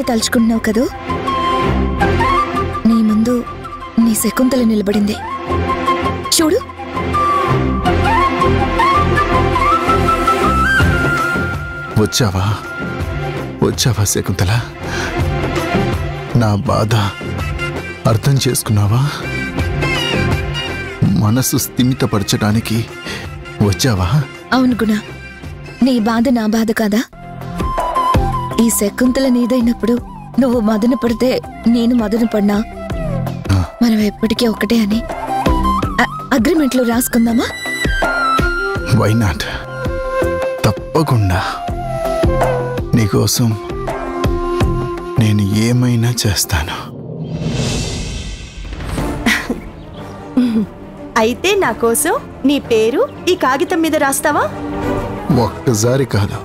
తలుచుకుంటున్నావు కదూ? నీ ముందు నీ శకుంతల నిలబడింది చూడు. వచ్చావా వచ్చావా శకుంతల? నా బాధ అర్థం చేసుకున్నావా? మనసు స్థిమితపరచడానికి వచ్చావా? అవును గుణ, నీ బాధ నా బాధ కాదా? ఈ శకుంతల నీదైనప్పుడు నువ్వు మదన పడితే నేను మదన పడినా మనం ఎప్పటికీ ఒకటే అని అగ్రిమెంట్లో రాసుకుందామా? Why not? తప్పకుండా. నీకోసం నేను ఏమైనా చేస్తాను. అయితే నా కోసం నీ పేరు ఈ కాగితం మీద రాస్తావా? ఒక్కసారి కాదు,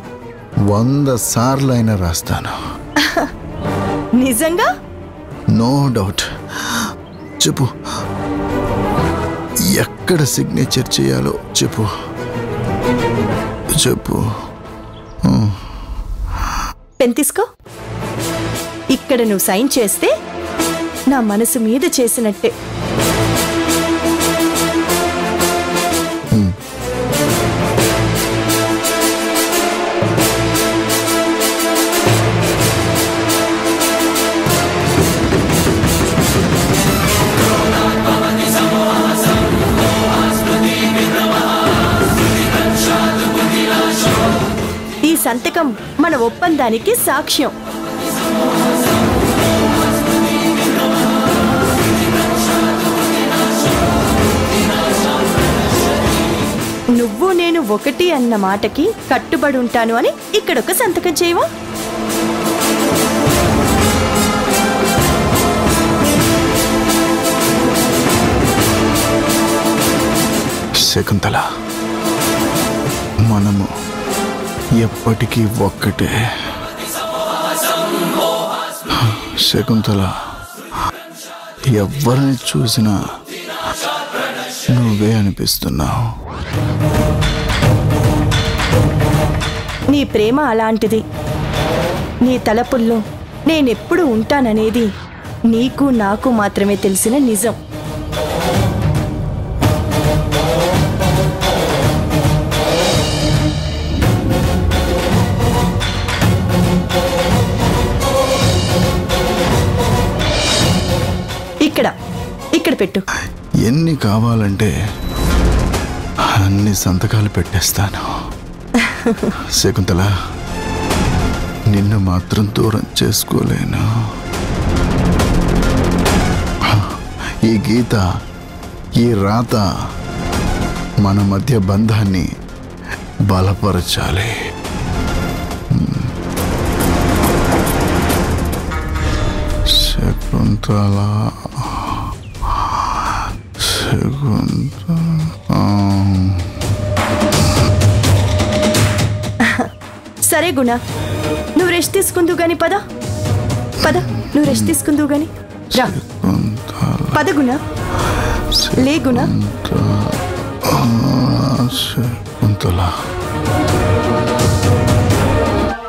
100 సార్లైనా రాస్తాను. నిజంగా? No doubt. చెప్పు, ఎక్కడ సిగ్నేచర్ చేయాలో చెప్పు. చెప్పు. పెన్ తీసుకో. ఇక్కడ నువ్వు సైన్ చేస్తే నా మనసు మీద చేసినట్టే. ఈ సంతకం మన ఒప్పందానికి సాక్ష్యం. నువ్వు నేను ఒకటి అన్న మాటకి కట్టుబడి ఉంటాను అని ఇక్కడొక సంతకం చేయవా? శకుంతల, మనము ఎప్పటికీ ఒక్కటే. శకుంతల, ఎవరిని చూసినా నువ్వే అనిపిస్తున్నావు. నీ ప్రేమ అలాంటిది. నీ తలపుల్లో నేనెప్పుడు ఉంటాననేది నీకు నాకు మాత్రమే తెలిసిన నిజం. ఇక్కడ పెట్టు. ఎన్ని కావాలంటే అన్ని సంతకాలు పెట్టేస్తాను. శకుంతల, నిన్ను మాత్రం దూరం చేసుకోలేను. ఈ గీత, ఈ రాత మన మధ్య బంధాన్ని బలపరచాలి. శకుంతల, సరే గుణ, నువ్వు రెస్ట్ తీసుకుందు గాని. పద పద, నువ్వు రెస్ట్ తీసుకుందు గాని. రా, పద గుణ. లే గుణ.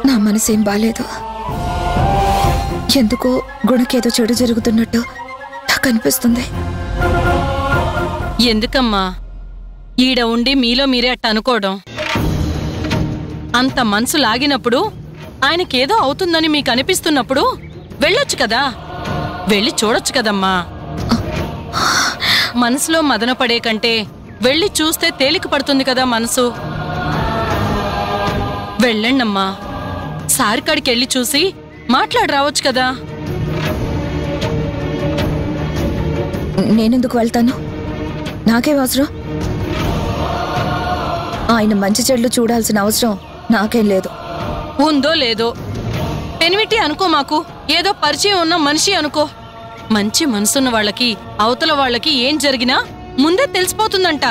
నా మనసేం బాలేదు. ఎందుకో గుణకేదో చెడు జరుగుతున్నట్టు నాకు అనిపిస్తుంది. ఎందుకమ్మా ఈడ ఉండి మీలో మీరే అట్ట అనుకోవడం? అంత మనసు లాగినప్పుడు, ఆయనకేదో అవుతుందని మీకు అనిపిస్తున్నప్పుడు వెళ్ళొచ్చు కదా, వెళ్ళి చూడొచ్చు కదమ్మా. మనసులో మదన పడే కంటే వెళ్ళి చూస్తే తేలిక పడుతుంది కదా మనసు. వెళ్ళండమ్మా, సారి కాడికి వెళ్ళి చూసి మాట్లాడి రావచ్చు కదా. నేనెందుకు వెళ్తాను? నాకేం అవసరం? ఆయన మంచి చెడ్లు చూడాల్సిన అవసరం నాకేం లేదు. ఉందో లేదో పెనిమిటి అనుకో, మాకు ఏదో పరిచయం ఉన్న మనిషి అనుకో. మంచి మనసున్న వాళ్ళకి అవతల వాళ్ళకి ఏం జరిగినా ముందే తెలిసిపోతుందంట.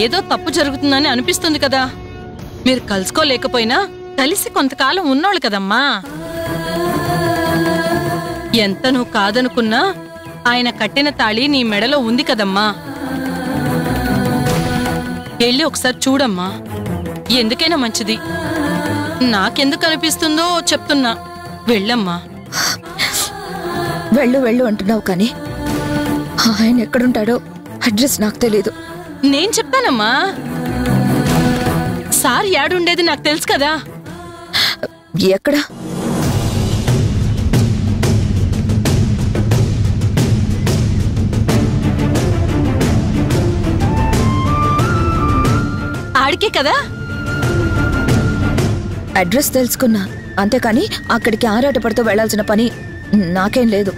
ఏదో తప్పు జరుగుతుందని అనిపిస్తుంది కదా. మీరు కలుసుకోలేకపోయినా కలిసి కొంతకాలం ఉన్నోళ్ళు కదమ్మా. ఎంత నువ్వు కాదనుకున్నా ఆయన కట్టిన తాళి నీ మెడలో ఉంది కదమ్మా. వెళ్ళి ఒకసారి చూడమ్మా, ఎందుకైనా మంచిది. నాకెందుకు అనిపిస్తుందో చెప్తున్నా, వెళ్ళమ్మా. వెళ్ళు వెళ్ళు అంటున్నావు కానీ ఆయన ఎక్కడుంటాడో అడ్రస్ నాకు తెలీదు. నేను చెప్తానమ్మా. సార్ యాడుండేది నాకు తెలుసు కదా. ఎక్కడ? ఆడికే కదా. అడ్రస్ తెలుసుకున్నా అంతేకాని అక్కడికి ఆరాటపడుతూ వెళ్లాల్సిన పని నాకేం లేదు.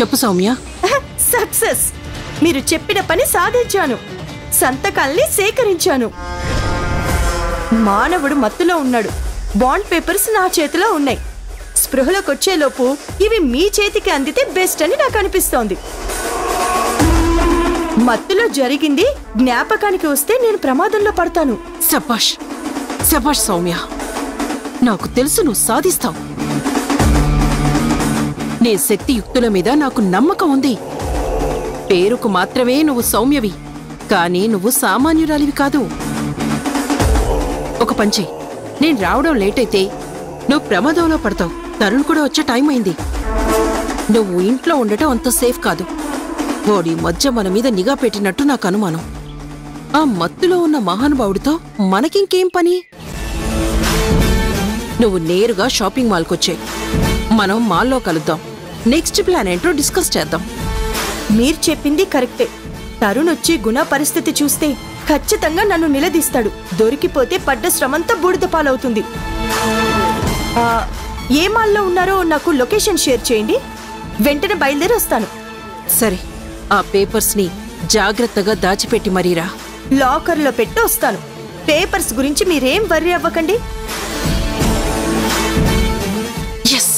చెప్పు సౌమ్య. సక్సెస్. మీరు చెప్పిన పని సాధించాను. సంతకాల్ని సేకరించాను. మానవుడు మత్తులో ఉన్నాడు. బాండ్ పేపర్స్ నా చేతిలో ఉన్నాయి. స్పృహలోకొచ్చేలోపు ఇవి మీ చేతికి అందితే బెస్ట్ అని నాకు అనిపిస్తోంది. మత్తులో జరిగింది జ్ఞాపకానికి వస్తే నేను ప్రమాదంలో పడతాను. శభాష్ శభాష్ సౌమ్య. నాకు తెలుసు నువ్వు సాధిస్తావు. నీ శక్తియుక్తుల మీద నాకు నమ్మకం ఉంది. పేరుకు మాత్రమే నువ్వు సౌమ్యవి, కానీ నువ్వు సామాన్యురాలివి కాదు. ఒక పంచే, నేను రావడం లేట్ అయితే నువ్వు ప్రమాదంలో పడతావు. తరుణ్ కూడా వచ్చే టైం అయింది. నువ్వు ఇంట్లో ఉండటం అంత సేఫ్ కాదు. వాడి మధ్య మన మీద నిఘా పెట్టినట్టు నాకు అనుమానం. ఆ మత్తులో ఉన్న మహానుభావుడితో మనకింకేం పని? నువ్వు నేరుగా షాపింగ్ మాల్కొచ్చే. మనం మాల్లో కలుద్దాం. నెక్స్ట్ ప్లాన్ ఏంటో డిస్కస్ చేద్దాం. మీరు చెప్పింది కరెక్టే. తరుణ్ వచ్చి గుణ పరిస్థితి చూస్తే ఖచ్చితంగా నన్ను నిలదీస్తాడు. దొరికిపోతే పడ్డ శ్రమంతా బూడిద పాలవుతుంది. ఏ మాల్లో ఉన్నారో నాకు లొకేషన్ షేర్ చేయండి. వెంటనే బయలుదేరి వస్తాను. సరే, ఆ పేపర్స్ ని జాగ్రత్తగా దాచిపెట్టి మరీరా. లాకర్లో పెట్టి వస్తాను. పేపర్స్ గురించి మీరేం వర్రీ అవ్వకండి. ఎస్.